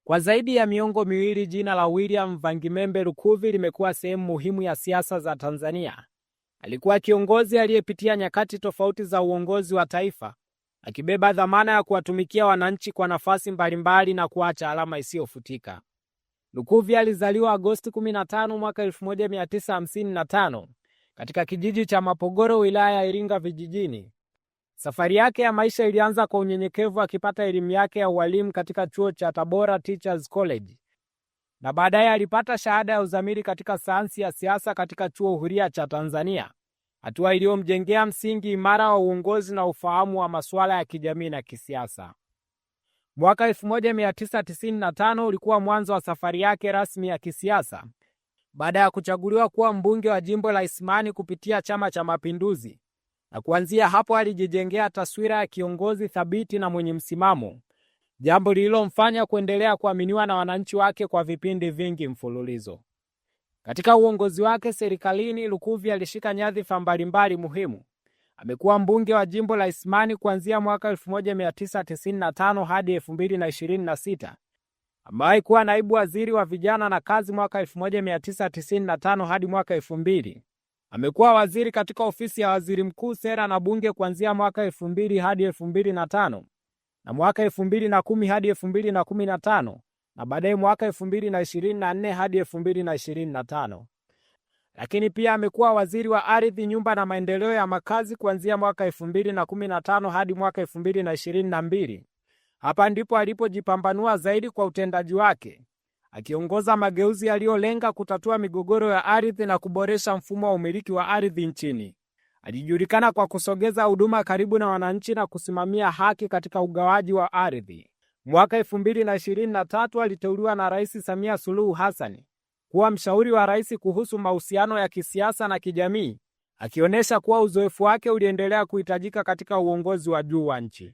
Kwa zaidi ya miongo miwili, jina la William Vangimembe Lukuvi limekuwa sehemu muhimu ya siasa za Tanzania. Alikuwa kiongozi aliyepitia nyakati tofauti za uongozi wa taifa, akibeba dhamana ya kuwatumikia wananchi kwa nafasi mbalimbali na kuacha alama isiyofutika. Lukuvi alizaliwa Agosti 15 mwaka 1955 katika kijiji cha Mapogoro, wilaya ya Iringa vijijini. Safari yake ya maisha ilianza kwa unyenyekevu, akipata elimu yake ya ualimu katika chuo cha Tabora Teachers College, na baadaye alipata shahada ya uzamili katika sayansi ya siasa katika chuo huria cha Tanzania, hatua iliyomjengea msingi imara wa uongozi na ufahamu wa masuala ya kijamii na kisiasa. Mwaka 1995 ulikuwa mwanzo wa safari yake rasmi ya kisiasa baada ya kuchaguliwa kuwa mbunge wa jimbo la Isimani kupitia Chama cha Mapinduzi, na kuanzia hapo alijijengea taswira ya kiongozi thabiti na mwenye msimamo, jambo lililomfanya kuendelea kuaminiwa na wananchi wake kwa vipindi vingi mfululizo. Katika uongozi wake serikalini, Lukuvi alishika nyadhifa mbalimbali muhimu. Amekuwa mbunge wa jimbo la Isimani kuanzia mwaka 1995 hadi 2026. Amewahi kuwa naibu waziri wa vijana na kazi mwaka 1995 hadi mwaka 2000. Amekuwa waziri katika ofisi ya waziri mkuu, sera na bunge kuanzia mwaka 2000 hadi 2005, na mwaka 2010 hadi 2015, na baadaye mwaka 2024 hadi 2025. Lakini pia amekuwa waziri wa ardhi, nyumba na maendeleo ya makazi kuanzia mwaka 2015 hadi mwaka 2022. Hapa ndipo alipojipambanua zaidi kwa utendaji wake, akiongoza mageuzi yaliyolenga kutatua migogoro ya ardhi na kuboresha mfumo wa umiliki wa ardhi nchini. Alijulikana kwa kusogeza huduma karibu na wananchi na kusimamia haki katika ugawaji wa ardhi. Mwaka 2023 aliteuliwa na Rais Samia Suluhu Hassan kuwa mshauri wa rais kuhusu mahusiano ya kisiasa na kijamii, akionyesha kuwa uzoefu wake uliendelea kuhitajika katika uongozi wa juu wa nchi.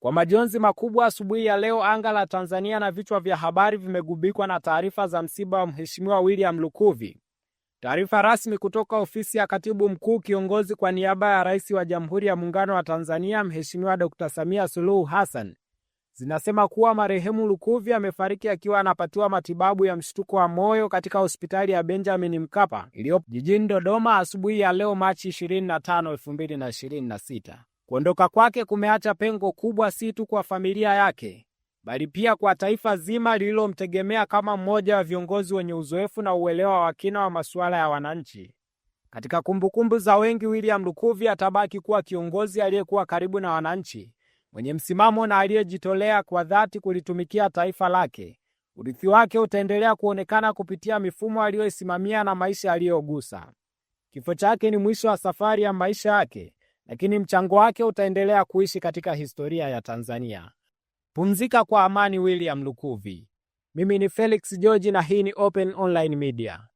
Kwa majonzi makubwa, asubuhi ya leo anga la Tanzania na vichwa vya habari vimegubikwa na taarifa za msiba wa Mheshimiwa William Lukuvi. Taarifa rasmi kutoka ofisi ya Katibu Mkuu Kiongozi kwa niaba ya Rais wa Jamhuri ya Muungano wa Tanzania Mheshimiwa Dr. Samia Suluhu Hassan zinasema kuwa marehemu Lukuvi amefariki akiwa anapatiwa matibabu ya mshtuko wa moyo katika hospitali ya Benjamin Mkapa iliyopo jijini Dodoma asubuhi ya leo Machi 25, 2026. Kuondoka kwake kumeacha pengo kubwa si tu kwa familia yake, bali pia kwa taifa zima lililomtegemea kama mmoja wa viongozi wenye uzoefu na uelewa wa kina wa masuala ya wananchi. Katika kumbukumbu za wengi, William Lukuvi atabaki kuwa kiongozi aliyekuwa karibu na wananchi, mwenye msimamo na aliyejitolea kwa dhati kulitumikia taifa lake. Urithi wake utaendelea kuonekana kupitia mifumo aliyoisimamia na maisha aliyogusa. Kifo chake ni mwisho wa safari ya maisha yake, lakini mchango wake utaendelea kuishi katika historia ya Tanzania. Pumzika kwa amani William Lukuvi. Mimi ni Felix George na hii ni Open Online Media.